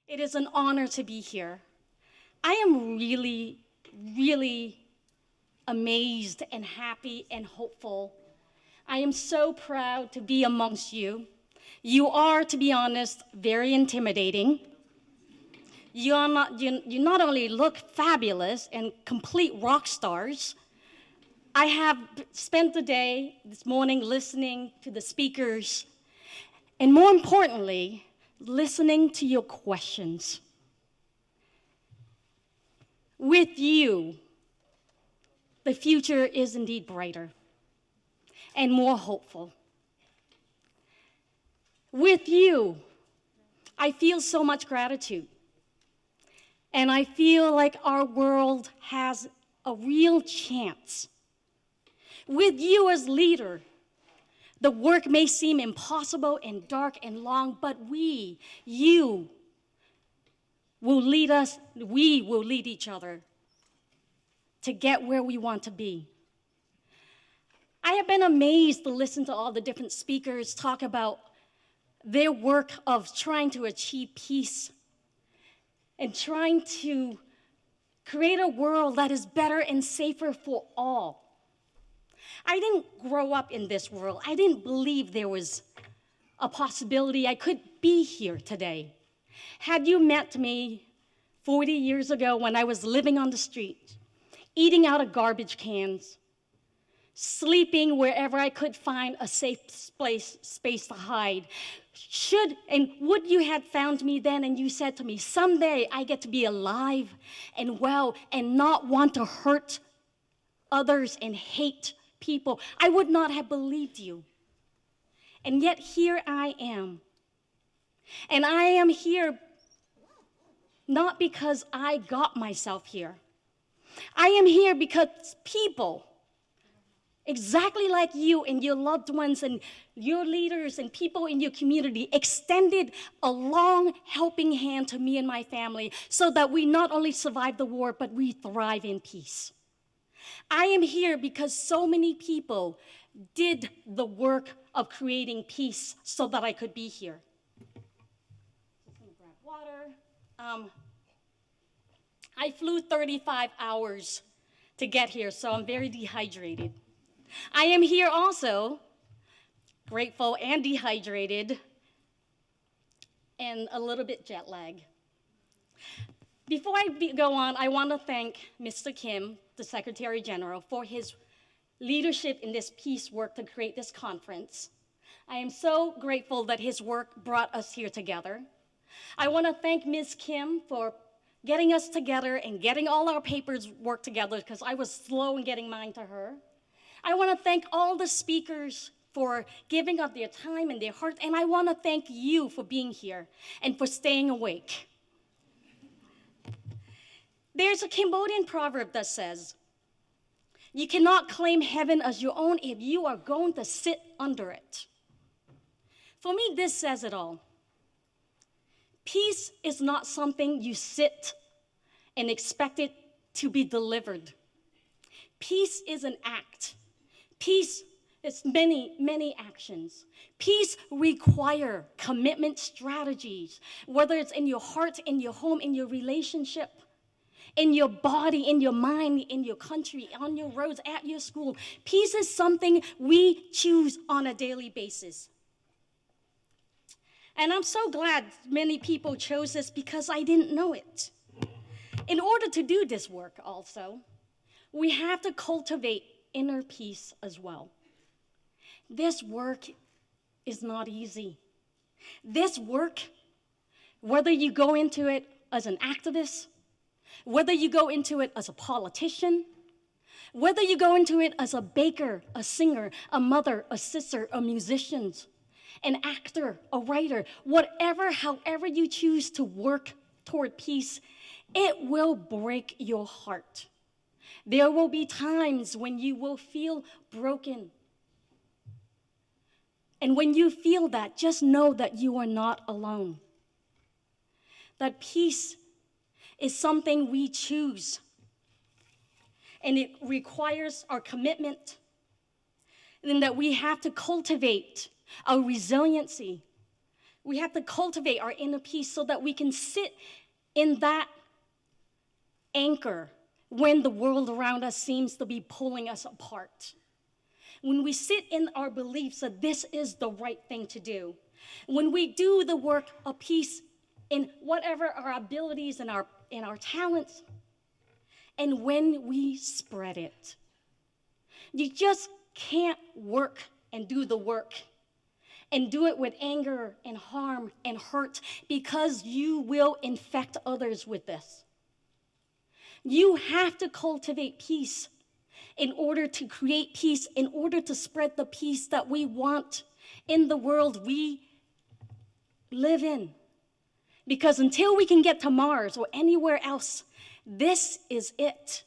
It is an honor to be here. I am really amazed and happy and hopeful. I am so proud to be amongst you. You are, to be honest, very intimidating. You not only look fabulous and complete rock stars. I have spent the day this morning listening to the speakers, and more importantly, listening to your questions. With you, the future is indeed brighter and more hopeful. With you, I feel so much gratitude. And I feel like our world has a real chance. With you as leader, the work may seem impossible and dark and long, but you will lead us, we will lead each other to get where we want to be. I have been amazed to listen to all the different speakers talk about their work of trying to achieve peace and trying to create a world that is better and safer for all. I didn't grow up in this world. I didn't believe there was a possibility I could be here today. Had you met me 40 years ago when I was living on the street, eating out of garbage cans, sleeping wherever I could find a safe space to hide, would you had found me then and you said to me, someday I get to be alive and well and not want to hurt others and hate people, I would not have believed you. And yet here I am. And I am here not because I got myself here. I am here because people, exactly like you and your loved ones and your leaders and people in your community, extended a long helping hand to me and my family so that we not only survive the war, but we thrive in peace. I am here because so many people did the work of creating peace so that I could be here. Just gonna grab water. I flew 35 hours to get here, so I'm very dehydrated. I am here also, grateful and dehydrated, and a little bit jet lag. Before I go on, I want to thank Mr. Kim, the Secretary General, for his leadership in this peace work to create this conference. I am so grateful that his work brought us here together. I want to thank Ms. Kim for getting us together and getting all our papers worked together, because I was slow in getting mine to her. I want to thank all the speakers for giving up their time and their heart, and I want to thank you for being here and for staying awake. There's a Cambodian proverb that says, you cannot claim heaven as your own if you are going to sit under it. For me, this says it all. Peace is not something you sit and expect it to be delivered. Peace is an act. Peace is many actions. Peace requires commitment strategies, whether it's in your heart, in your home, in your relationship, in your body, in your mind, in your country, on your roads, at your school. Peace is something we choose on a daily basis. And I'm so glad many people chose this because I didn't know it. In order to do this work also, we have to cultivate inner peace as well. This work is not easy. This work, whether you go into it as an activist, whether you go into it as a politician, whether you go into it as a baker, a singer, a mother, a sister, a musician, an actor, a writer, however you choose to work toward peace, it will break your heart. There will be times when you will feel broken. And when you feel that, just know that you are not alone. That peace is something we choose. And it requires our commitment. And that we have to cultivate our resiliency. We have to cultivate our inner peace so that we can sit in that anchor when the world around us seems to be pulling us apart. When we sit in our beliefs that this is the right thing to do. When we do the work of peace in whatever our abilities and our talents, and when we spread it. You just can't work and do the work and do it with anger and harm and hurt, because you will infect others with this. You have to cultivate peace in order to create peace, in order to spread the peace that we want in the world we live in. Because until we can get to Mars or anywhere else, this is it.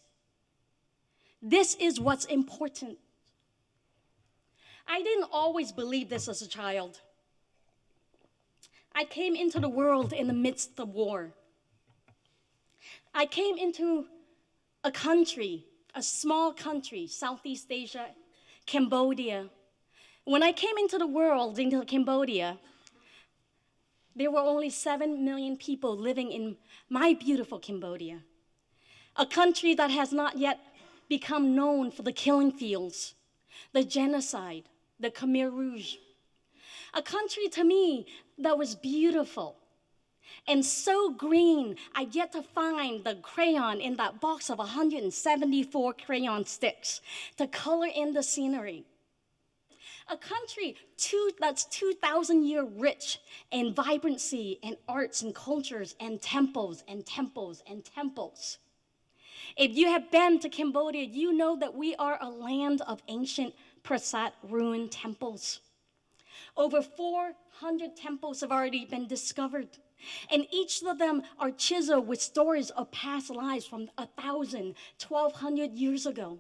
This is what's important. I didn't always believe this as a child. I came into the world in the midst of war. I came into a country, a small country, Southeast Asia, Cambodia. When I came into the world, into Cambodia, there were only 7 million people living in my beautiful Cambodia, a country that has not yet become known for the killing fields, the genocide, the Khmer Rouge. A country to me that was beautiful and so green, I'd yet to find the crayon in that box of 174 crayon sticks to color in the scenery. A country that's 2,000 years rich in vibrancy and arts and cultures and temples and temples and temples. If you have been to Cambodia, you know that we are a land of ancient prasat ruined temples. Over 400 temples have already been discovered, and each of them are chiseled with stories of past lives from 1,000, 1,200 years ago.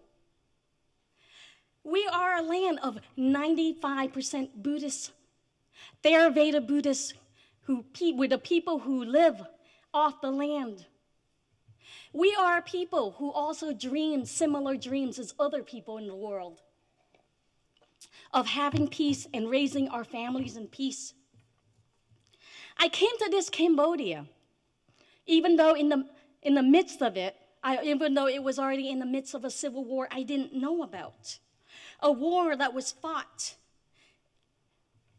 We are a land of 95% Buddhists, Theravada Buddhists, with the people who live off the land. We are a people who also dream similar dreams as other people in the world, of having peace and raising our families in peace. I came to this Cambodia, even though in the midst of it, even though it was already in the midst of a civil war I didn't know about. A war that was fought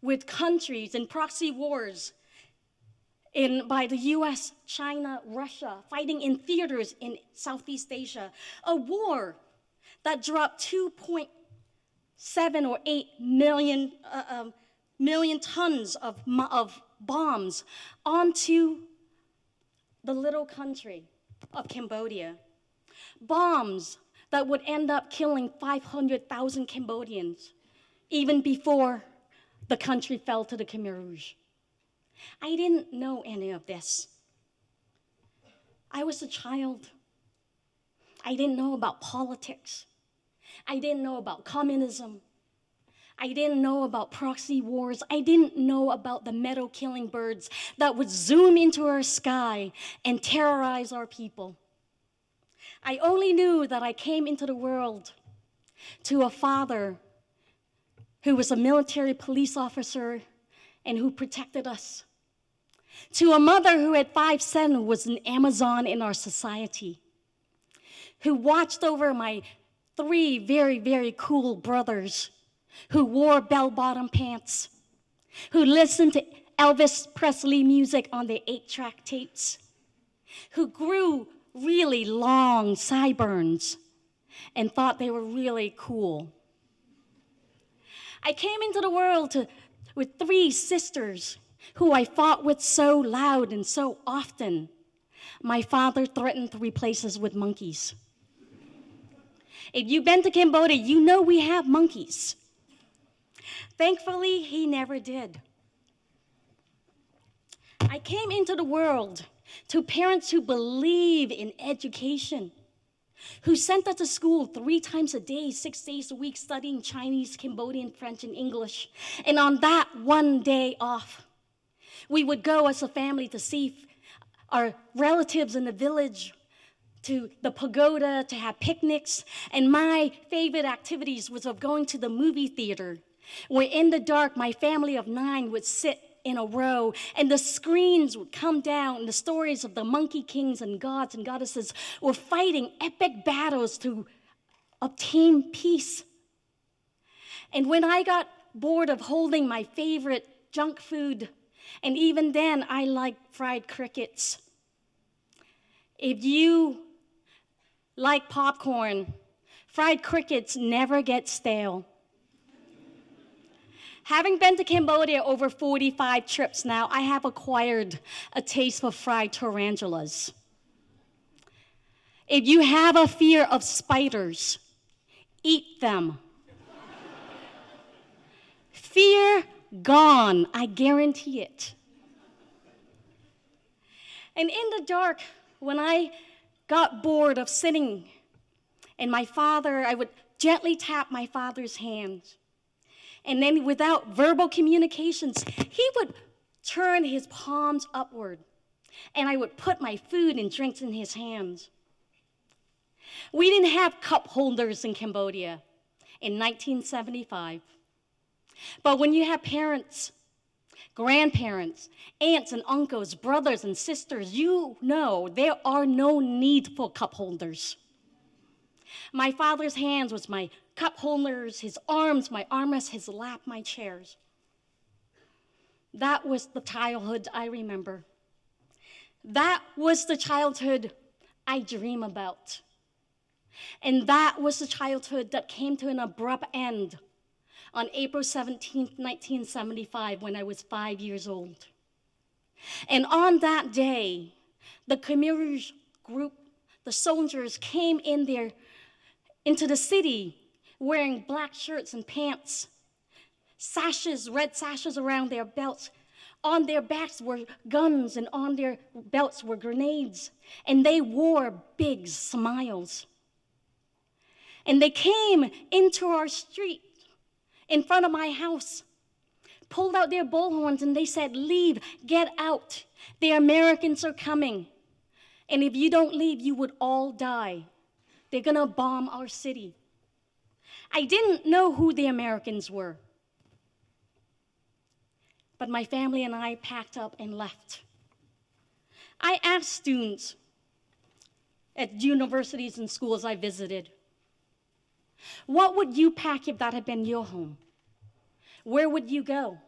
with countries and proxy wars by the US, China, Russia, fighting in theaters in Southeast Asia. A war that dropped 2.7 or 8 million tons of bombs onto the little country of Cambodia. Bombs that would end up killing 500,000 Cambodians, even before the country fell to the Khmer Rouge. I didn't know any of this. I was a child. I didn't know about politics. I didn't know about communism. I didn't know about proxy wars. I didn't know about the meadow-killing birds that would zoom into our sky and terrorize our people. I only knew that I came into the world to a father who was a military police officer and who protected us, to a mother who at 5'7" was an Amazon in our society, who watched over my 3 very, very cool brothers who wore bell-bottom pants, who listened to Elvis Presley music on the 8-track tapes, who grew really long sideburns and thought they were really cool. I came into the world with 3 sisters who I fought with so loud and so often. My father threatened to replace us with monkeys. If you've been to Cambodia, you know we have monkeys. Thankfully, he never did. I came into the world to parents who believe in education, who sent us to school 3 times a day, 6 days a week, studying Chinese, Cambodian, French, and English. And on that one day off, we would go as a family to see our relatives in the village, to the pagoda, to have picnics. And my favorite activities was of going to the movie theater, where in the dark, my family of 9 would sit in a row, and the screens would come down, and the stories of the monkey kings and gods and goddesses were fighting epic battles to obtain peace. And when I got bored of holding my favorite junk food, and even then I liked fried crickets. If you like popcorn, fried crickets never get stale. Having been to Cambodia over 45 trips now, I have acquired a taste for fried tarantulas. If you have a fear of spiders, eat them. Fear gone, I guarantee it. And in the dark, when I got bored of sitting, and I would gently tap my father's hand. And then without verbal communications, he would turn his palms upward, and I would put my food and drinks in his hands. We didn't have cup holders in Cambodia in 1975. But when you have parents, grandparents, aunts and uncles, brothers and sisters, you know there are no need for cup holders. My father's hands was my cup holders, his arms, my armrests, his lap, my chairs. That was the childhood I remember. That was the childhood I dream about. And that was the childhood that came to an abrupt end on April 17th, 1975, when I was 5 years old. And on that day, the Khmer group, the soldiers, came into the city wearing black shirts and pants, sashes, red sashes around their belts. On their backs were guns, and on their belts were grenades, and they wore big smiles. And they came into our street in front of my house, pulled out their bullhorns, and they said, "Leave, get out. The Americans are coming. And if you don't leave, you would all die. They're gonna bomb our city." I didn't know who the Americans were. But my family and I packed up and left. I asked students at universities and schools I visited, what would you pack if that had been your home? Where would you go?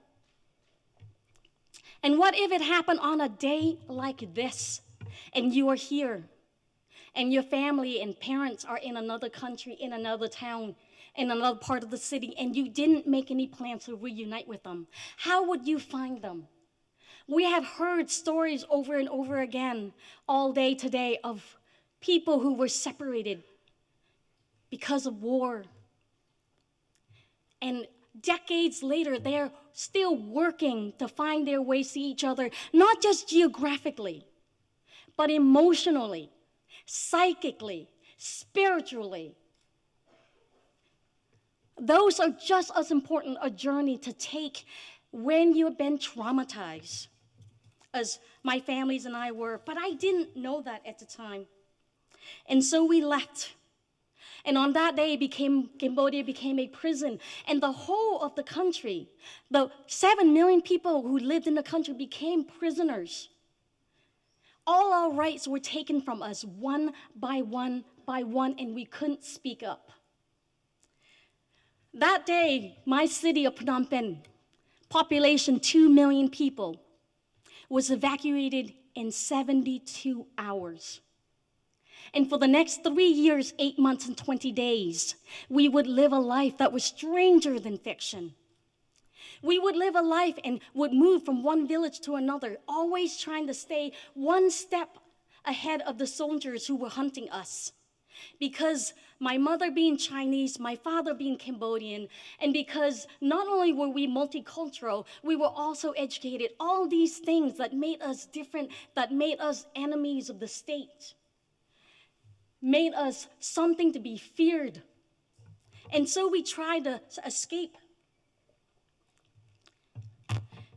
And what if it happened on a day like this, and you are here, and your family and parents are in another country, in another town, in another part of the city, and you didn't make any plans to reunite with them? How would you find them? We have heard stories over and over again all day today of people who were separated because of war. And decades later, they're still working to find their way to each other, not just geographically, but emotionally, psychically, spiritually. Those are just as important a journey to take when you've been traumatized, as my families and I were, but I didn't know that at the time. And so we left. And on that day, Cambodia became a prison, and the whole of the country, the 7 million people who lived in the country, became prisoners. All our rights were taken from us one by one by one, and we couldn't speak up. That day, my city of Phnom Penh, population 2 million people, was evacuated in 72 hours. And for the next 3 years, 8 months, and 20 days, we would live a life that was stranger than fiction. We would live a life and would move from one village to another, always trying to stay one step ahead of the soldiers who were hunting us. Because my mother being Chinese, my father being Cambodian, and because not only were we multicultural, we were also educated. All these things that made us different, that made us enemies of the state, made us something to be feared. And so we tried to escape.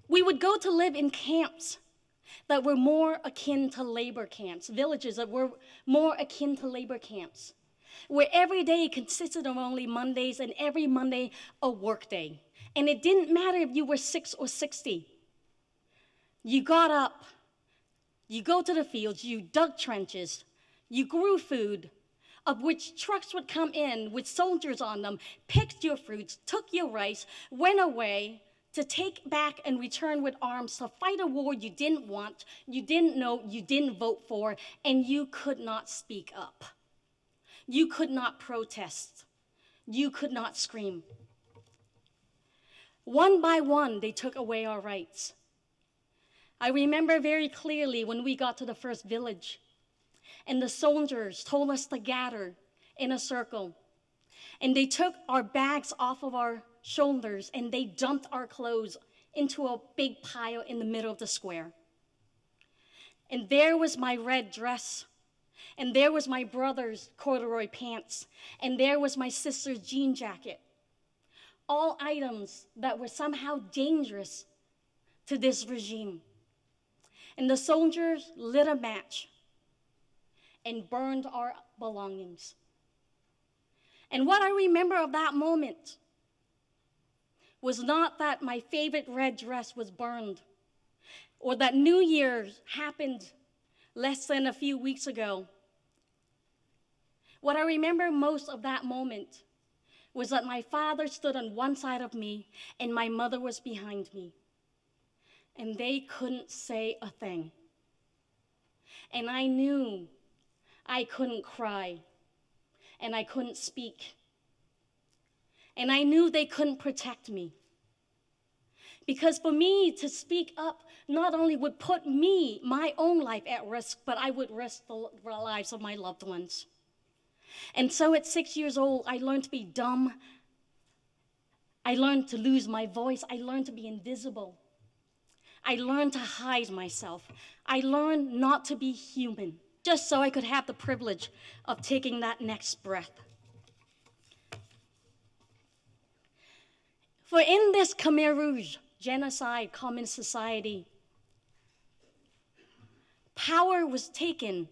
We would go to live in camps that were more akin to labor camps, villages that were more akin to labor camps, where every day consisted of only Mondays, and every Monday a work day. And it didn't matter if you were 6 or 60. You got up, you go to the fields, you dug trenches, you grew food, of which trucks would come in with soldiers on them, picked your fruits, took your rice, went away to take back and return with arms to fight a war you didn't want, you didn't know, you didn't vote for, and you could not speak up. You could not protest. You could not scream. One by one, they took away our rights. I remember very clearly when we got to the first village, and the soldiers told us to gather in a circle. And they took our bags off of our shoulders, and they dumped our clothes into a big pile in the middle of the square. And there was my red dress, and there was my brother's corduroy pants, and there was my sister's jean jacket. All items that were somehow dangerous to this regime. And the soldiers lit a match and burned our belongings. And what I remember of that moment was not that my favorite red dress was burned, or that New Year's happened less than a few weeks ago. What I remember most of that moment was that my father stood on one side of me and my mother was behind me. And they couldn't say a thing. And I knew I couldn't cry and I couldn't speak. And I knew they couldn't protect me. Because for me to speak up not only would put me, my own life at risk, but I would risk the lives of my loved ones. And so at 6 years old, I learned to be dumb. I learned to lose my voice. I learned to be invisible. I learned to hide myself. I learned not to be human, just so I could have the privilege of taking that next breath. For in this Khmer Rouge, genocide, communist society, power was taken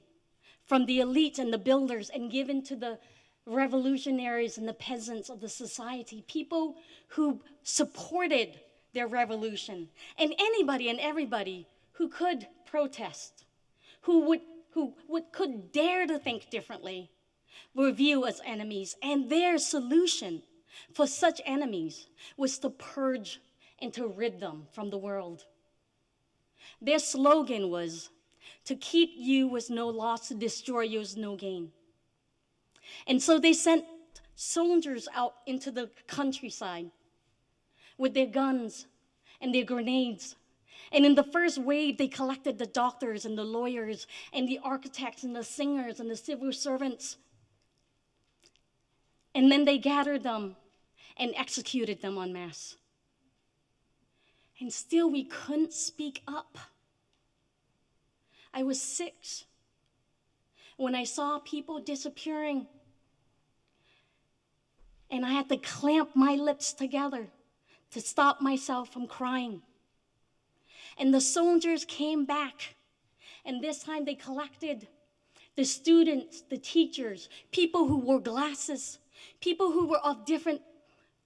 from the elites and the builders and given to the revolutionaries and the peasants of the society, people who supported their revolution, and anybody and everybody who could protest, who could dare to think differently, were viewed as enemies. And their solution for such enemies was to purge and to rid them from the world. Their slogan was, "To keep you was no loss, to destroy you was no gain." And so they sent soldiers out into the countryside with their guns and their grenades. And in the first wave, they collected the doctors and the lawyers and the architects and the singers and the civil servants. And then they gathered them and executed them en masse. And still we couldn't speak up. I was 6 when I saw people disappearing. And I had to clamp my lips together to stop myself from crying. And the soldiers came back, and this time they collected the students, the teachers, people who wore glasses, people who were of different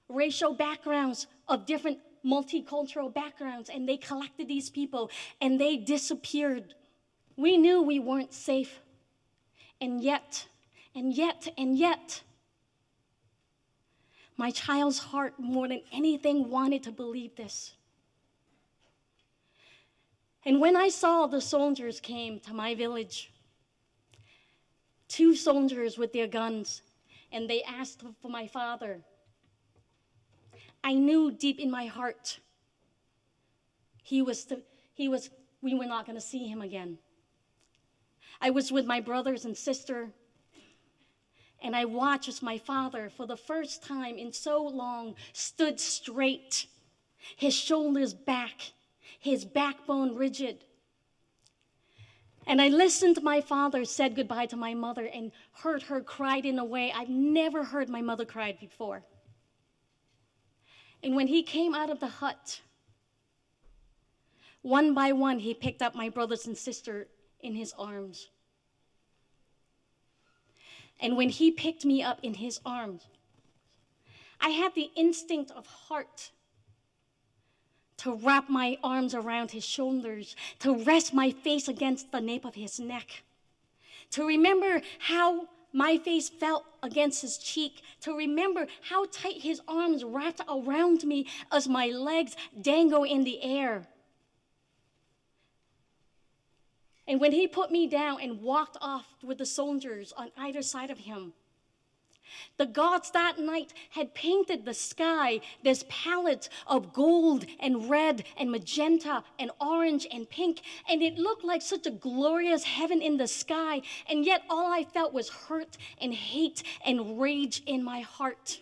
racial backgrounds, of different multicultural backgrounds, and they collected these people, and they disappeared. We knew we weren't safe, and yet, my child's heart, more than anything, wanted to believe this. And when I saw the soldiers came to my village, 2 soldiers with their guns, and they asked for my father, I knew deep in my heart we were not going to see him again. I was with my brothers and sister, and I watched as my father, for the first time in so long, stood straight, his shoulders back, his backbone rigid. And I listened to my father said goodbye to my mother and heard her cry in a way I've never heard my mother cry before. And when he came out of the hut, one by one, he picked up my brothers and sister in his arms. And when he picked me up in his arms, I had the instinct of heart to wrap my arms around his shoulders, to rest my face against the nape of his neck, to remember how my face felt against his cheek, to remember how tight his arms wrapped around me as my legs dangle in the air. And when he put me down and walked off with the soldiers on either side of him, the gods that night had painted the sky this palette of gold and red and magenta and orange and pink, and it looked like such a glorious heaven in the sky, and yet all I felt was hurt and hate and rage in my heart.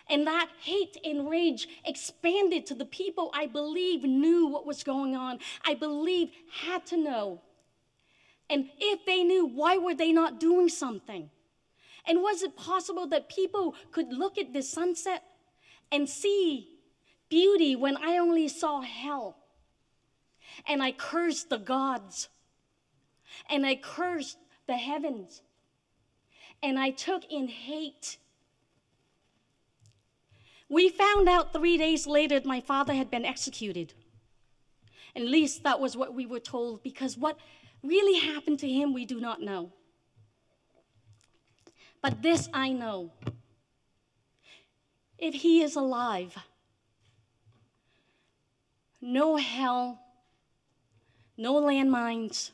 And that hate and rage expanded to the people I believe knew what was going on, I believe had to know. And if they knew, why were they not doing something? And was it possible that people could look at this sunset and see beauty when I only saw hell? And I cursed the gods, and I cursed the heavens, and I took in hate. We found out 3 days later that my father had been executed. At least that was what we were told, because what really happened to him, we do not know. But this I know. If he is alive, no hell, no landmines,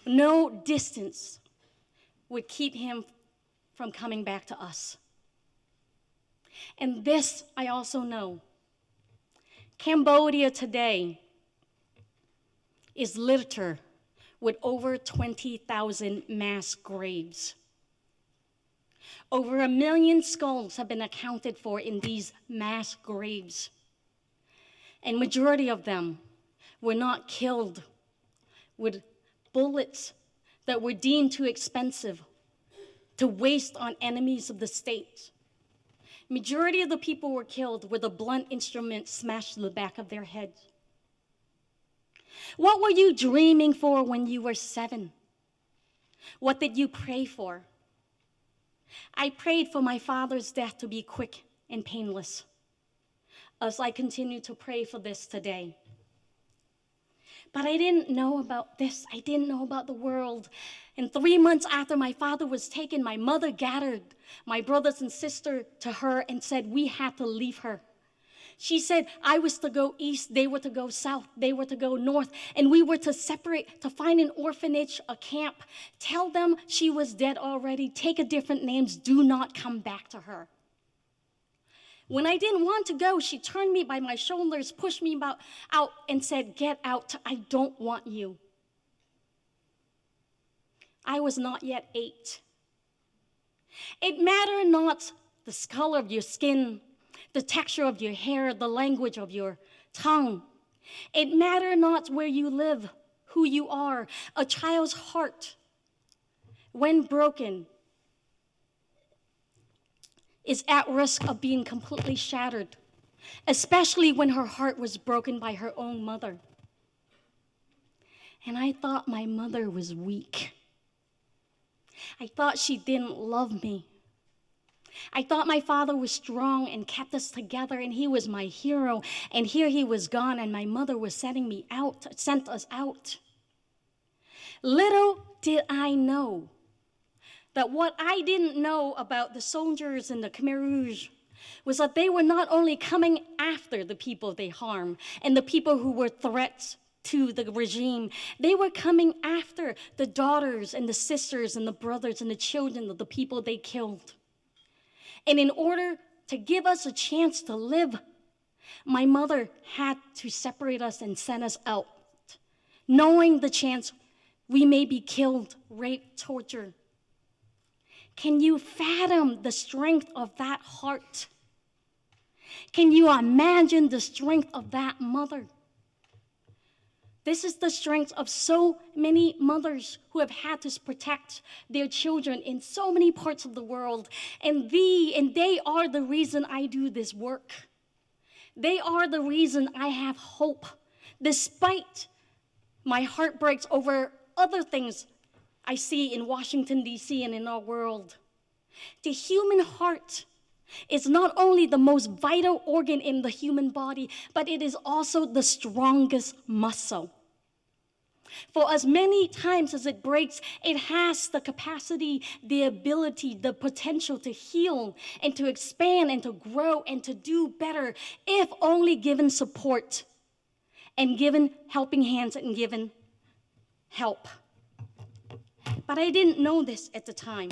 no distance would keep him from coming back to us. And this I also know. Cambodia today is littered with over 20,000 mass graves. Over 1 million skulls have been accounted for in these mass graves. And majority of them were not killed with bullets that were deemed too expensive to waste on enemies of the state. Majority of the people were killed with a blunt instrument smashed to the back of their heads. What were you dreaming for when you were 7? What did you pray for? I prayed for my father's death to be quick and painless, as I continue to pray for this today. But I didn't know about this. I didn't know about the world. And 3 months after my father was taken, my mother gathered my brothers and sister to her and said we had to leave her. She said I was to go east, they were to go south, they were to go north, and we were to separate, to find an orphanage, a camp, tell them she was dead already, take a different names, do not come back to her. When I didn't want to go, she turned me by my shoulders, pushed me out, and said, "Get out, I don't want you." I was not yet 8. It mattered not the color of your skin, the texture of your hair, the language of your tongue. It mattered not where you live, who you are. A child's heart, when broken, is at risk of being completely shattered, especially when her heart was broken by her own mother. And I thought my mother was weak. I thought she didn't love me. I thought my father was strong and kept us together, and he was my hero, and here he was gone, and my mother was sent us out. Little did I know that what I didn't know about the soldiers in the Khmer Rouge was that they were not only coming after the people they harmed and the people who were threats to the regime, they were coming after the daughters and the sisters and the brothers and the children of the people they killed. And in order to give us a chance to live, my mother had to separate us and send us out, knowing the chance we may be killed, raped, tortured. Can you fathom the strength of that heart? Can you imagine the strength of that mother? This is the strength of so many mothers who have had to protect their children in so many parts of the world. And they are the reason I do this work. They are the reason I have hope, despite my heartbreaks over other things I see in Washington, D.C. and in our world. The human heart is not only the most vital organ in the human body, but it is also the strongest muscle. For as many times as it breaks, it has the capacity, the ability, the potential to heal and to expand and to grow and to do better if only given support and given helping hands and given help. But I didn't know this at the time.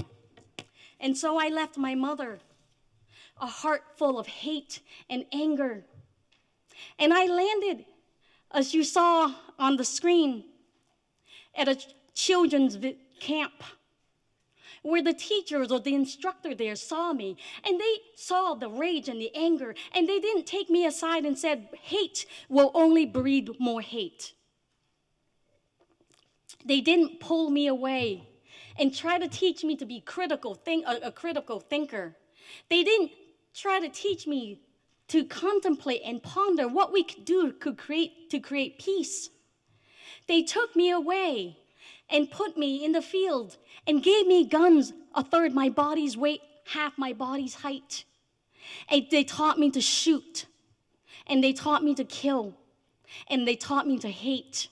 And so I left my mother a heart full of hate and anger. And I landed, as you saw on the screen, at a children's camp where the teachers or the instructor there saw me, and they saw the rage and the anger, and they didn't take me aside and said, hate will only breed more hate. They didn't pull me away and try to teach me to be a critical thinker. They didn't try to teach me to contemplate and ponder what we could do to create peace. They took me away and put me in the field and gave me guns a third my body's weight, half my body's height. And they taught me to shoot, and they taught me to kill, and they taught me to hate.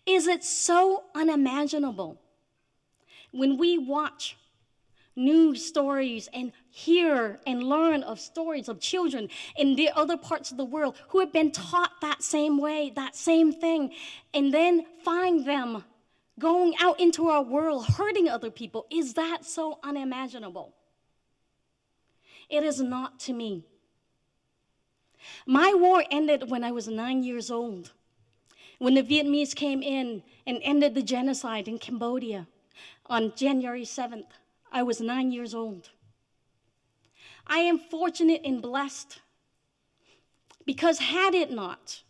Is it so unimaginable when we watch news stories and hear and learn of stories of children in the other parts of the world who have been taught that same way, that same thing, and then find them going out into our world hurting other people? Is that so unimaginable? It is not to me. My war ended when I was 9 years old, when the Vietnamese came in and ended the genocide in Cambodia on January 7th. I was 9 years old. I am fortunate and blessed because had it not,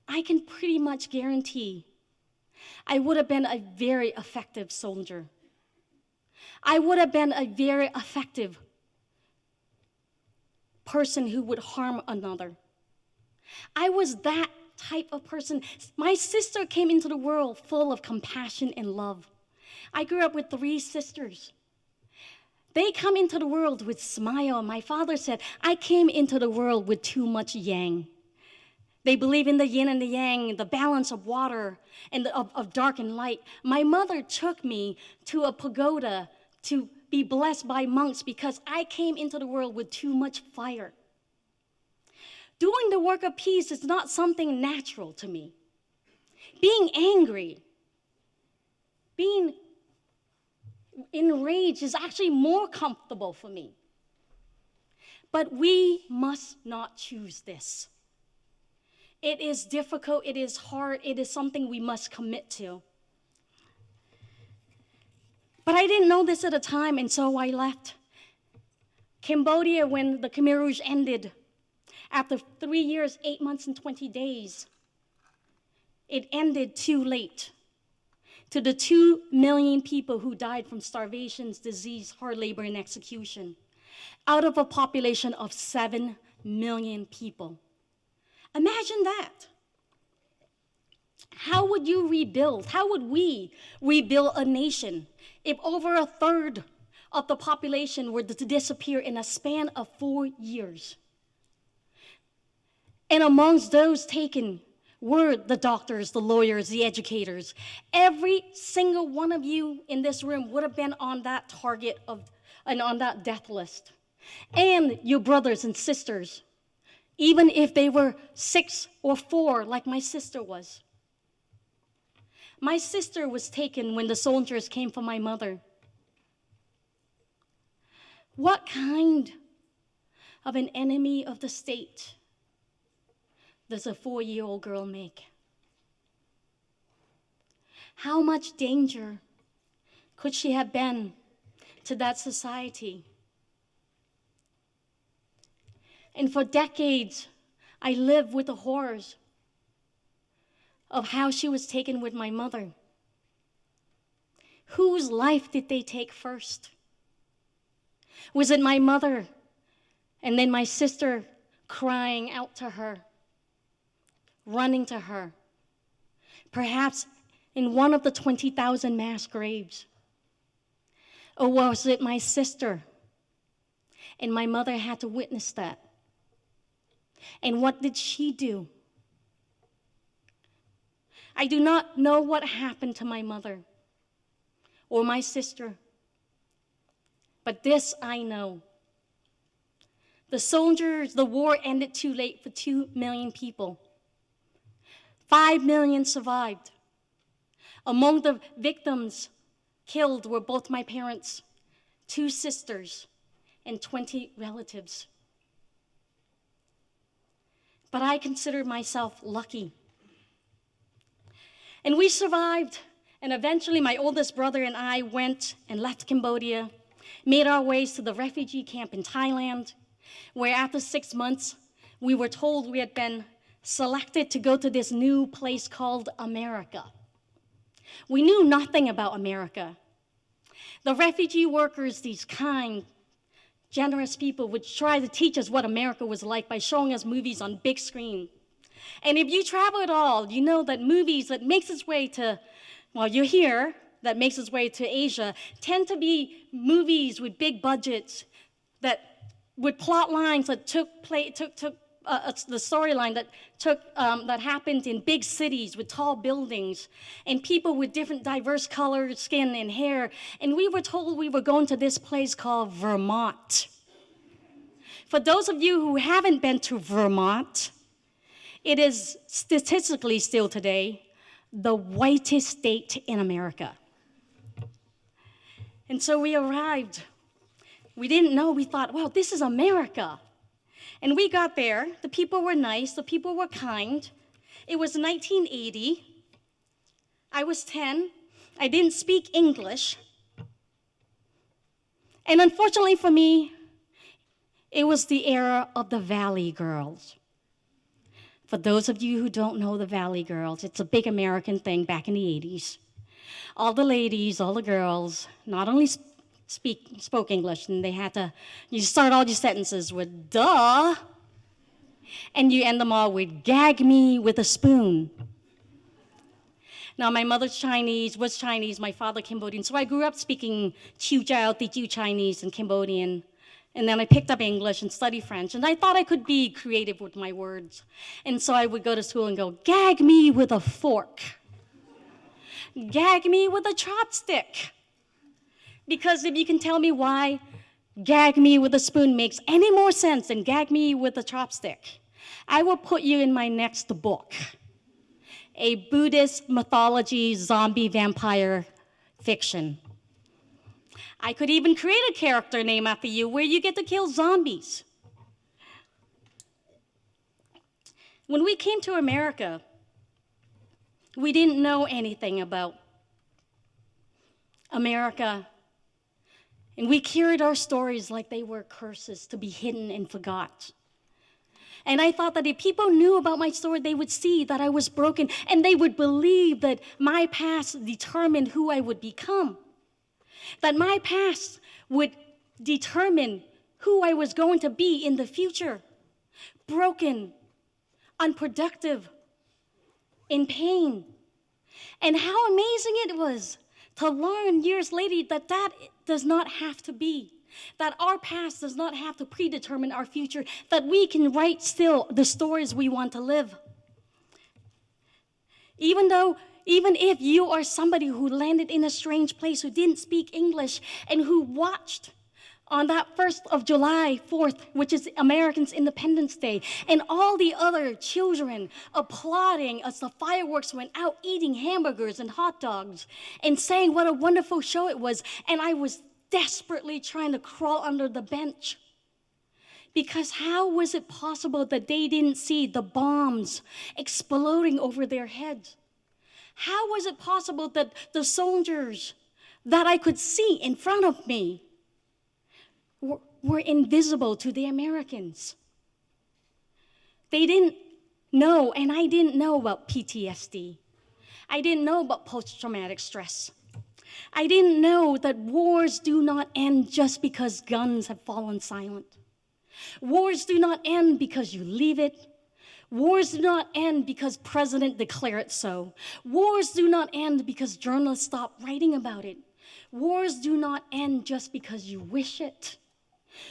I can pretty much guarantee I would have been a very effective soldier. I would have been a very effective person who would harm another. I was that type of person. My sister came into the world full of compassion and love. I grew up with 3 sisters. They come into the world with smile. My father said, I came into the world with too much yang. They believe in the yin and the yang, the balance of water and of dark and light. My mother took me to a pagoda to be blessed by monks because I came into the world with too much fire. Doing the work of peace is not something natural to me. Being angry, being enraged is actually more comfortable for me. But we must not choose this. It is difficult, it is hard, it is something we must commit to. But I didn't know this at the time, and so I left Cambodia when the Khmer Rouge ended. After 3 years, 8 months, and 20 days, it ended too late. To the 2 million people who died from starvation, disease, hard labor, and execution, out of a population of 7 million people. Imagine that. How would you rebuild? How would we rebuild a nation if over a third of the population were to disappear in a span of 4 years? And amongst those taken were the doctors, the lawyers, the educators. Every single one of you in this room would have been on that target and on that death list. And your brothers and sisters, even if they were 6 or 4, like my sister was. My sister was taken when the soldiers came for my mother. What kind of an enemy of the state does a 4-year-old girl make? How much danger could she have been to that society? And for decades, I lived with the horrors of how she was taken with my mother. Whose life did they take first? Was it my mother and then my sister crying out to her, running to her, perhaps in one of the 20,000 mass graves? Or was it my sister? And my mother had to witness that. And what did she do? I do not know what happened to my mother or my sister. But this I know. The war ended too late for 2 million people. 5 million survived. Among the victims killed were both my parents, 2 sisters, and 20 relatives. But I consider myself lucky. And we survived, and eventually my oldest brother and I went and left Cambodia, made our ways to the refugee camp in Thailand, where after 6 months, we were told we had been selected to go to this new place called America. We knew nothing about America. The refugee workers, these kind, generous people, would try to teach us what America was like by showing us movies on big screen. And if you travel at all, you know that movies that makes its way to, well, you're here, that makes its way to Asia, tend to be movies with big budgets, that with plot lines that took the storyline that happened in big cities with tall buildings and people with different diverse colored skin and hair. And we were told we were going to this place called Vermont. For those of you who haven't been to Vermont, it is statistically still today the whitest state in America. And so we arrived. We didn't know, we thought, wow, this is America. And we got there, the people were nice, the people were kind. It was 1980. I was 10. I didn't speak English. And unfortunately for me, it was the era of the Valley Girls. For those of you who don't know the Valley Girls, it's a big American thing back in the 80s. All the ladies, all the girls, not only spoke English, and you start all your sentences with duh, and you end them all with gag me with a spoon. Now, my mother was Chinese, my father Cambodian, so I grew up speaking Chiu Jiao, Ti Chinese and Cambodian, and then I picked up English and studied French, and I thought I could be creative with my words. And so I would go to school and go, gag me with a fork. Gag me with a chopstick. Because if you can tell me why gag me with a spoon makes any more sense than gag me with a chopstick, I will put you in my next book, a Buddhist mythology zombie vampire fiction. I could even create a character name after you where you get to kill zombies. When we came to America, we didn't know anything about America. And we carried our stories like they were curses to be hidden and forgot. And I thought that if people knew about my story, they would see that I was broken, and they would believe that my past determined who I would become. That my past would determine who I was going to be in the future. Broken, unproductive, in pain. And how amazing it was to learn years later that that does not have to be. That our past does not have to predetermine our future. That we can write still the stories we want to live. Even if you are somebody who landed in a strange place, who didn't speak English, and who watched on that 1st of July 4th, which is Americans' Independence Day, and all the other children applauding as the fireworks went out, eating hamburgers and hot dogs, and saying what a wonderful show it was, and I was desperately trying to crawl under the bench. Because how was it possible that they didn't see the bombs exploding over their heads? How was it possible that the soldiers that I could see in front of me were invisible to the Americans? They didn't know, and I didn't know about PTSD. I didn't know about post-traumatic stress. I didn't know that wars do not end just because guns have fallen silent. Wars do not end because you leave it. Wars do not end because president declare it so. Wars do not end because journalists stop writing about it. Wars do not end just because you wish it.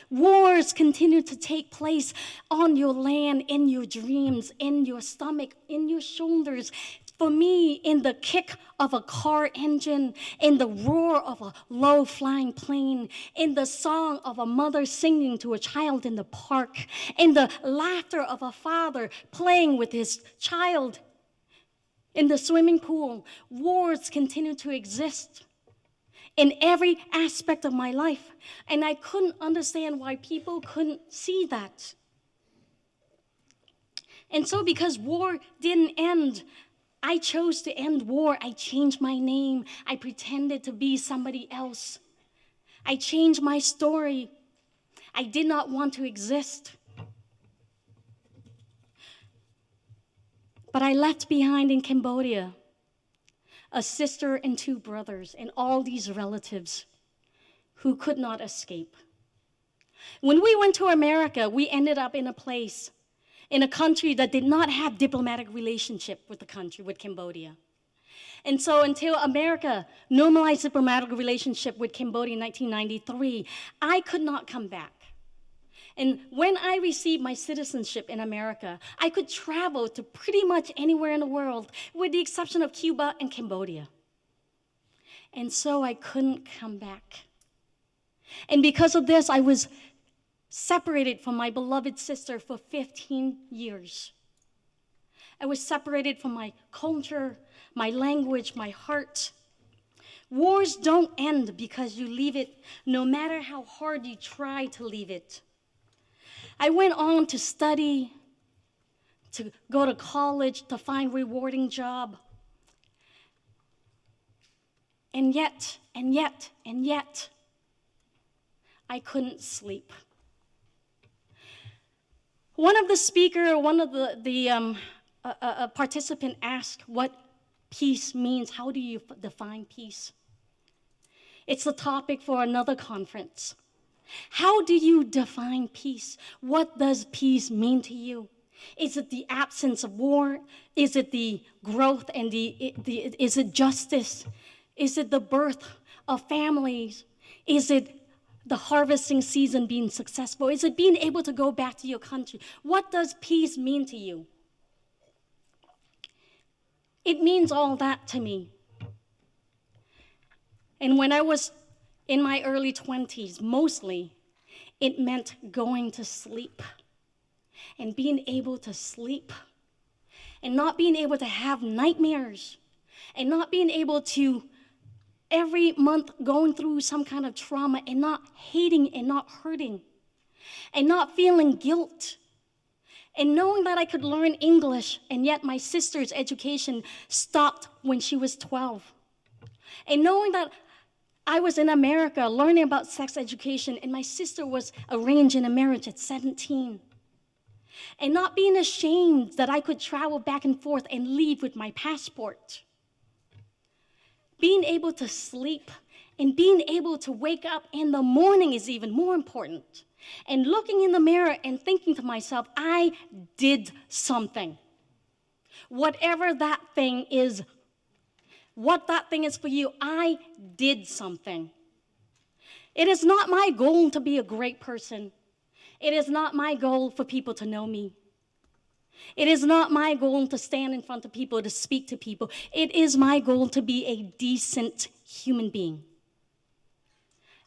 Wars continue to take place on your land, in your dreams, in your stomach, in your shoulders. For me, in the kick of a car engine, in the roar of a low-flying plane, in the song of a mother singing to a child in the park, in the laughter of a father playing with his child in the swimming pool. Wars continue to exist in every aspect of my life, and I couldn't understand why people couldn't see that. And so because war didn't end, I chose to end war. I changed my name. I pretended to be somebody else. I changed my story. I did not want to exist. But I left behind in Cambodia a sister and 2 brothers and all these relatives who could not escape. When we went to America, we ended up in a place, in a country that did not have diplomatic relationship with the country, with Cambodia. And so until America normalized diplomatic relationship with Cambodia in 1993, I could not come back. And when I received my citizenship in America, I could travel to pretty much anywhere in the world, with the exception of Cuba and Cambodia. And so I couldn't come back. And because of this, I was separated from my beloved sister for 15 years. I was separated from my culture, my language, my heart. Wars don't end because you leave it, no matter how hard you try to leave it. I went on to study, to go to college, to find a rewarding job. And yet, I couldn't sleep. One of the participant asked what peace means. How do you define peace? It's a topic for another conference. How do you define peace? What does peace mean to you? Is it the absence of war? Is it the growth and is it justice? Is it the birth of families? Is it the harvesting season being successful? Is it being able to go back to your country? What does peace mean to you? It means all that to me. And when I was in my early 20s, mostly, it meant going to sleep and being able to sleep and not being able to have nightmares and not being able to every month going through some kind of trauma and not hating and not hurting and not feeling guilt and knowing that I could learn English, and yet my sister's education stopped when she was 12, and knowing that I was in America learning about sex education, and my sister was arranged in a marriage at 17. And not being ashamed that I could travel back and forth and leave with my passport. Being able to sleep and being able to wake up in the morning is even more important. And looking in the mirror and thinking to myself, I did something. Whatever that thing is, what that thing is for you, I did something. It is not my goal to be a great person. It is not my goal for people to know me. It is not my goal to stand in front of people, to speak to people. It is my goal to be a decent human being.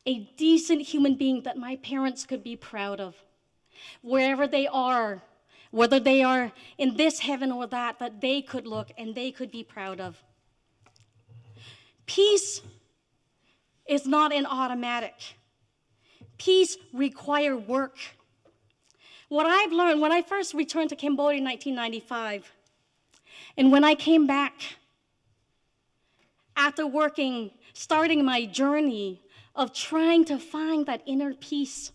A decent human being that my parents could be proud of. Wherever they are, whether they are in this heaven or that they could look and they could be proud of. Peace is not an automatic. Peace requires work. What I've learned when I first returned to Cambodia in 1995, and when I came back after working, starting my journey of trying to find that inner peace,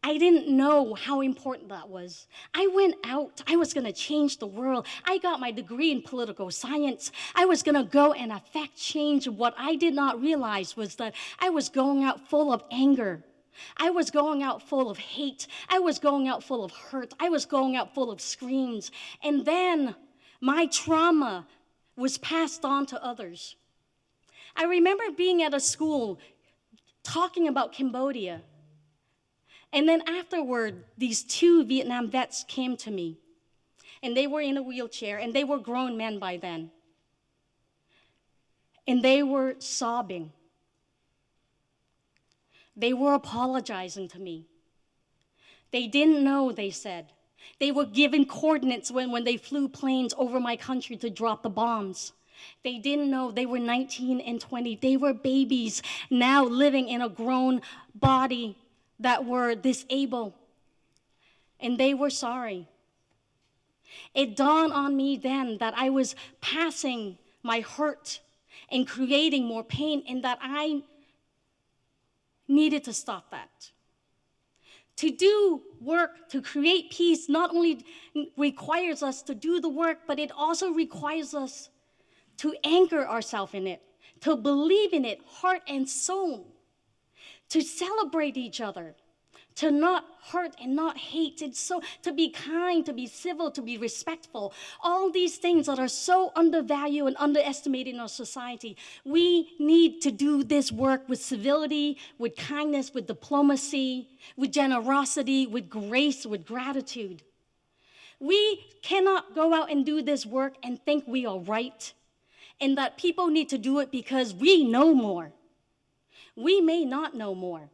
I didn't know how important that was. I went out. I was going to change the world. I got my degree in political science. I was going to go and affect change. What I did not realize was that I was going out full of anger. I was going out full of hate. I was going out full of hurt. I was going out full of screams. And then my trauma was passed on to others. I remember being at a school talking about Cambodia. And then afterward, these two Vietnam vets came to me. And they were in a wheelchair, and they were grown men by then. And they were sobbing. They were apologizing to me. They didn't know, they said. They were given coordinates when they flew planes over my country to drop the bombs. They didn't know. They were 19 and 20. They were babies now living in a grown body that were disabled. And they were sorry. It dawned on me then that I was passing my hurt and creating more pain, and that I needed to stop that. To do work, to create peace, not only requires us to do the work, but it also requires us to anchor ourselves in it, to believe in it, heart and soul, to celebrate each other, to not hurt and not hate, and so to be kind, to be civil, to be respectful. All these things that are so undervalued and underestimated in our society. We need to do this work with civility, with kindness, with diplomacy, with generosity, with grace, with gratitude. We cannot go out and do this work and think we are right, and that people need to do it because we know more. We may not know more.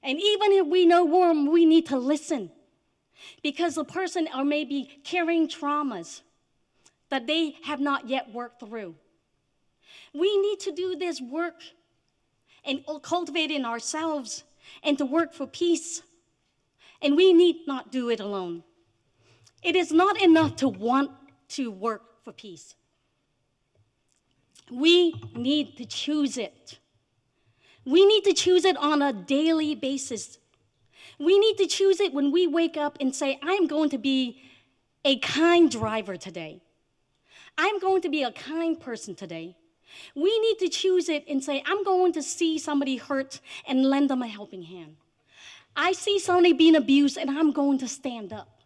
And even if we know more, we need to listen, because the person are maybe carrying traumas that they have not yet worked through. We need to do this work and cultivate in ourselves and to work for peace. And we need not do it alone. It is not enough to want to work for peace. We need to choose it. We need to choose it on a daily basis. We need to choose it when we wake up and say, I'm going to be a kind driver today. I'm going to be a kind person today. We need to choose it and say, I'm going to see somebody hurt and lend them a helping hand. I see somebody being abused and I'm going to stand up.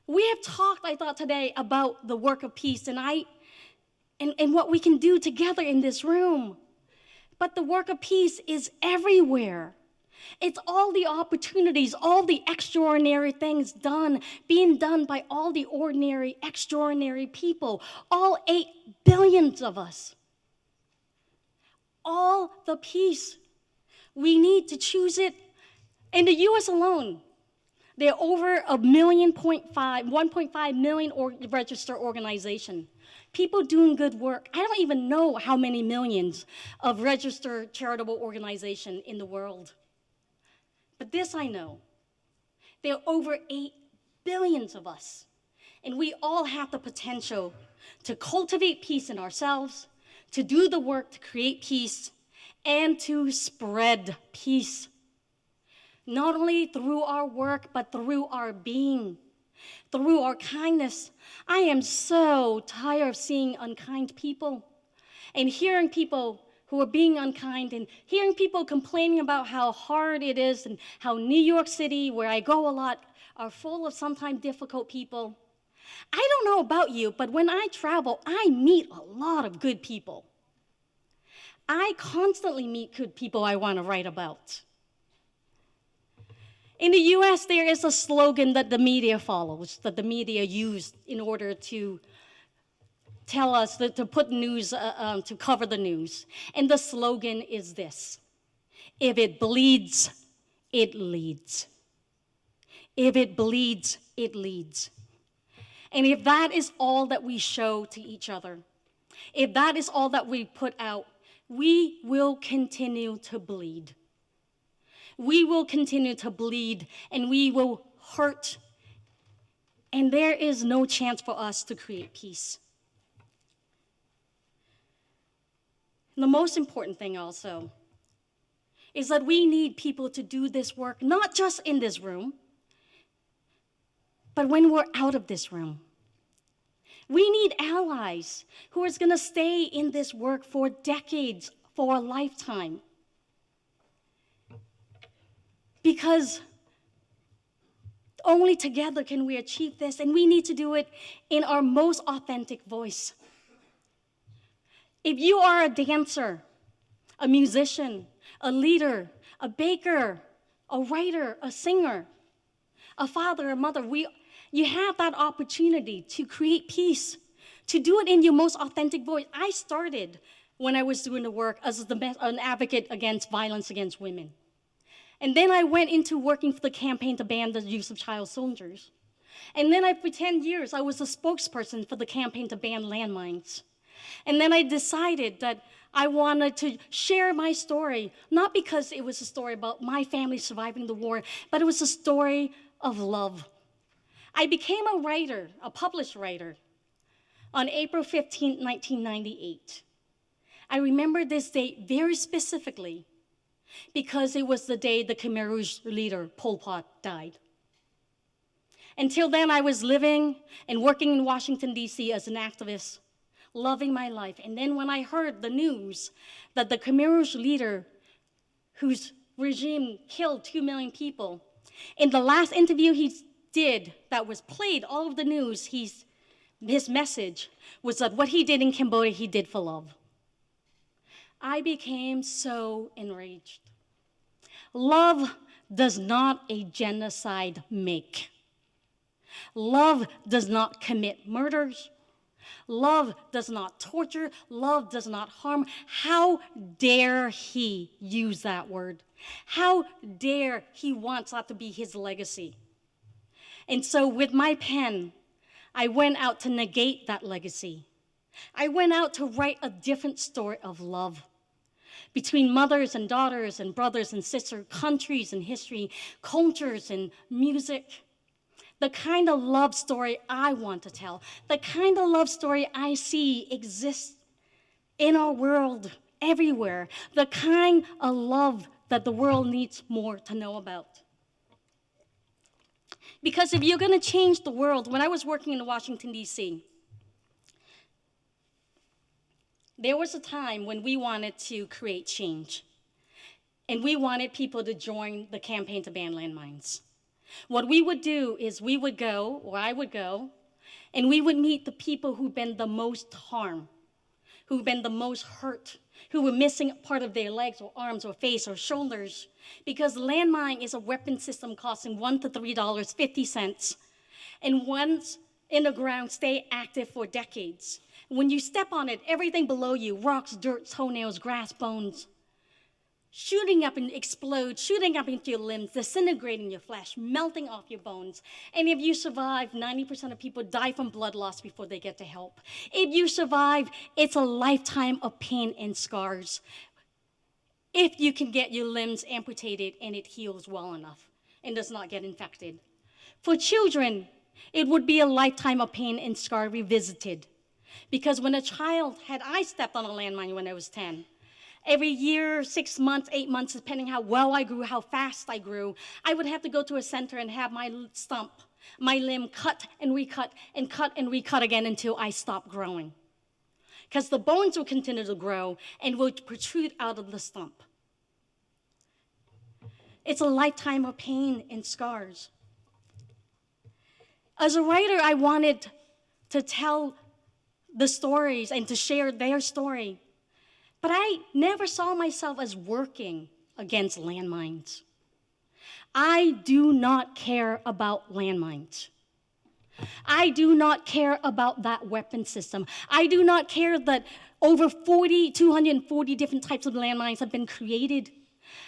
We have talked, I thought, today about the work of peace and what we can do together in this room. But the work of peace is everywhere. It's all the opportunities, all the extraordinary things being done by all the ordinary, extraordinary people, all 8 billion of us. All the peace. We need to choose it. In the US alone, there are over 1.5 million registered organizations. People doing good work. I don't even know how many millions of registered charitable organizations in the world. But this I know. There are over 8 billion of us. And we all have the potential to cultivate peace in ourselves, to do the work to create peace, and to spread peace. Not only through our work, but through our being. Through our kindness. I am so tired of seeing unkind people and hearing people who are being unkind and hearing people complaining about how hard it is and how New York City, where I go a lot, are full of sometimes difficult people. I don't know about you, but when I travel, I meet a lot of good people. I constantly meet good people I want to write about. In the US, there is a slogan that the media follows, that the media use in order to tell us, to put news, to cover the news. And the slogan is this: if it bleeds, it leads. If it bleeds, it leads. And if that is all that we show to each other, if that is all that we put out, we will continue to bleed. We will continue to bleed, and we will hurt, and there is no chance for us to create peace. And the most important thing also is that we need people to do this work, not just in this room, but when we're out of this room. We need allies who are going to stay in this work for decades, for a lifetime. Because only together can we achieve this, and we need to do it in our most authentic voice. If you are a dancer, a musician, a leader, a baker, a writer, a singer, a father, a mother, you have that opportunity to create peace, to do it in your most authentic voice. I started when I was doing the work as an advocate against violence against women. And then I went into working for the campaign to ban the use of child soldiers. And then for 10 years, I was a spokesperson for the campaign to ban landmines. And then I decided that I wanted to share my story, not because it was a story about my family surviving the war, but it was a story of love. I became a writer, a published writer, on April 15, 1998. I remember this date very specifically because it was the day the Khmer Rouge leader, Pol Pot, died. Until then, I was living and working in Washington, D.C. as an activist, loving my life. And then when I heard the news that the Khmer Rouge leader, whose regime killed 2 million people, in the last interview he did that was played all of the news, his message was that what he did in Cambodia, he did for love. I became so enraged. Love does not a genocide make. Love does not commit murders. Love does not torture. Love does not harm. How dare he use that word? How dare he wants that to be his legacy? And so with my pen, I went out to negate that legacy. I went out to write a different story of love between mothers and daughters and brothers and sisters, countries and history, cultures and music. The kind of love story I want to tell, the kind of love story I see exists in our world everywhere, the kind of love that the world needs more to know about. Because if you're going to change the world, when I was working in Washington, D.C., there was a time when we wanted to create change, and we wanted people to join the campaign to ban landmines. What we would do is we would go, or I would go, and we would meet the people who've been the most harmed, who've been the most hurt, who were missing part of their legs or arms or face or shoulders, because landmine is a weapon system costing $1 to $3.50, and once in the ground, stay active for decades. When you step on it, everything below you, rocks, dirt, toenails, grass, bones, shooting up and explode, shooting up into your limbs, disintegrating your flesh, melting off your bones. And if you survive, 90% of people die from blood loss before they get to help. If you survive, it's a lifetime of pain and scars. If you can get your limbs amputated and it heals well enough and does not get infected. For children, it would be a lifetime of pain and scar revisited. Because when a child, had I stepped on a landmine when I was 10, every year, 6 months, 8 months, depending how well I grew, how fast I grew, I would have to go to a center and have my stump, my limb cut and recut and cut and recut again until I stopped growing. Because the bones will continue to grow and will protrude out of the stump. It's a lifetime of pain and scars. As a writer, I wanted to tell the stories and to share their story. But I never saw myself as working against landmines. I do not care about landmines. I do not care about that weapon system. I do not care that over 240 different types of landmines have been created.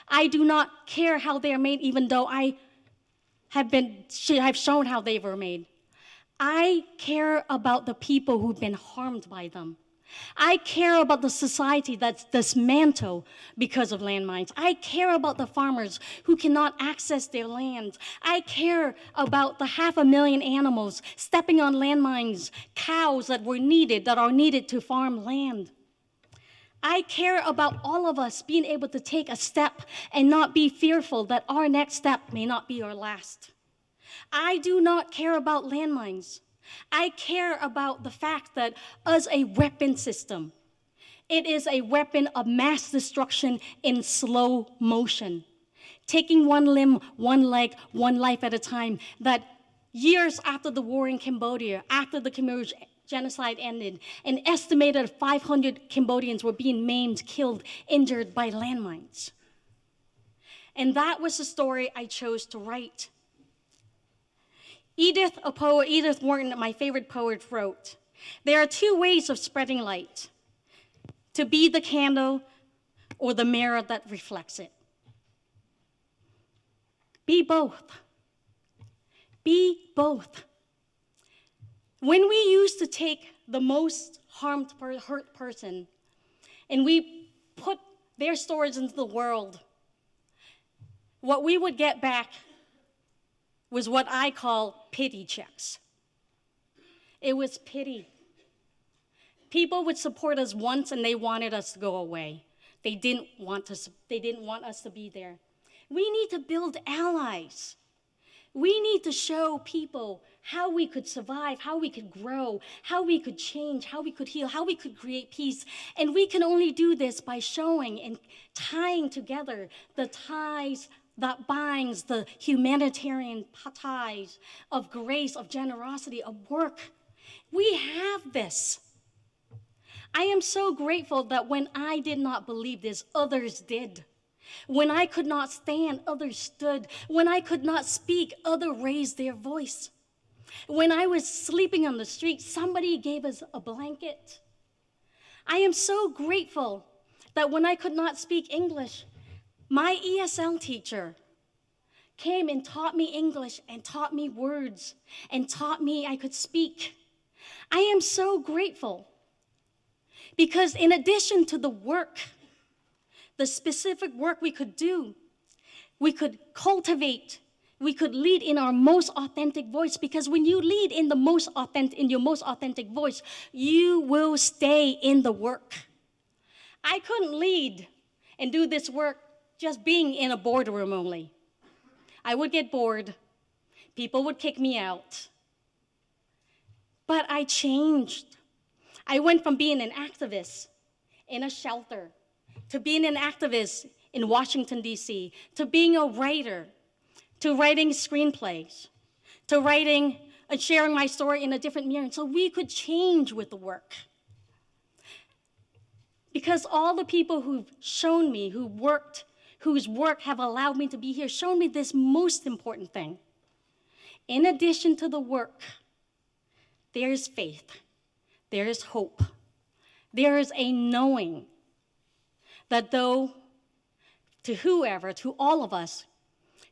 I do not care how they are made, even though I have shown how they were made. I care about the people who've been harmed by them. I care about the society that's dismantled because of landmines. I care about the farmers who cannot access their land. I care about the 500,000 animals stepping on landmines, cows that are needed to farm land. I care about all of us being able to take a step and not be fearful that our next step may not be our last. I do not care about landmines. I care about the fact that as a weapon system, it is a weapon of mass destruction in slow motion, taking one limb, one leg, one life at a time, that years after the war in Cambodia, after the Khmer Rouge genocide ended, an estimated 500 Cambodians were being maimed, killed, injured by landmines. And that was the story I chose to write. Edith Wharton, my favorite poet, wrote, "There are two ways of spreading light, to be the candle or the mirror that reflects it. Be both. Be both." When we used to take the most hurt person and we put their stories into the world, what we would get back was what I call pity checks. It was pity. People would support us once and they wanted us to go away. They didn't want us to be there. We need to build allies. We need to show people how we could survive, how we could grow, how we could change, how we could heal, how we could create peace. And we can only do this by showing and tying together the ties that binds the humanitarian ties of grace, of generosity, of work. We have this. I am so grateful that when I did not believe this, others did. When I could not stand, others stood. When I could not speak, others raised their voice. When I was sleeping on the street, somebody gave us a blanket. I am so grateful that when I could not speak English, my ESL teacher came and taught me English and taught me words and taught me I could speak. I am so grateful because in addition to the work, the specific work we could do, we could cultivate, we could lead in our most authentic voice, because when you lead in your most authentic voice, you will stay in the work. I couldn't lead and do this work just being in a boardroom only. I would get bored. People would kick me out. But I changed. I went from being an activist in a shelter to being an activist in Washington, D.C., to being a writer, to writing screenplays, to writing and sharing my story in a different mirror. So we could change with the work. Because all the people who've shown me, whose work have allowed me to be here, shown me this most important thing. In addition to the work, there is faith, there is hope, there is a knowing that though to all of us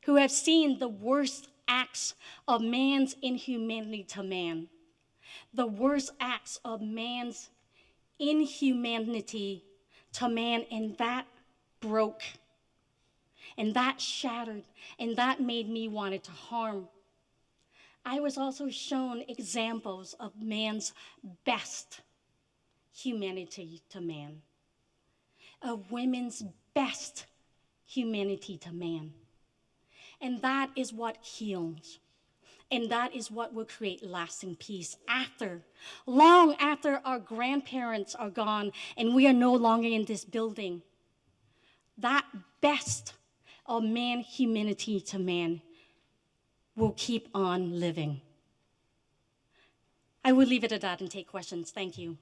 who have seen the worst acts of man's inhumanity to man, the worst acts of man's inhumanity to man, and that broke, and that shattered, and that made me want to harm. I was also shown examples of man's best humanity to man, of women's best humanity to man. And that is what heals. And that is what will create lasting peace long after our grandparents are gone and we are no longer in this building. That best of man humanity to man will keep on living. I will leave it at that and take questions. Thank you.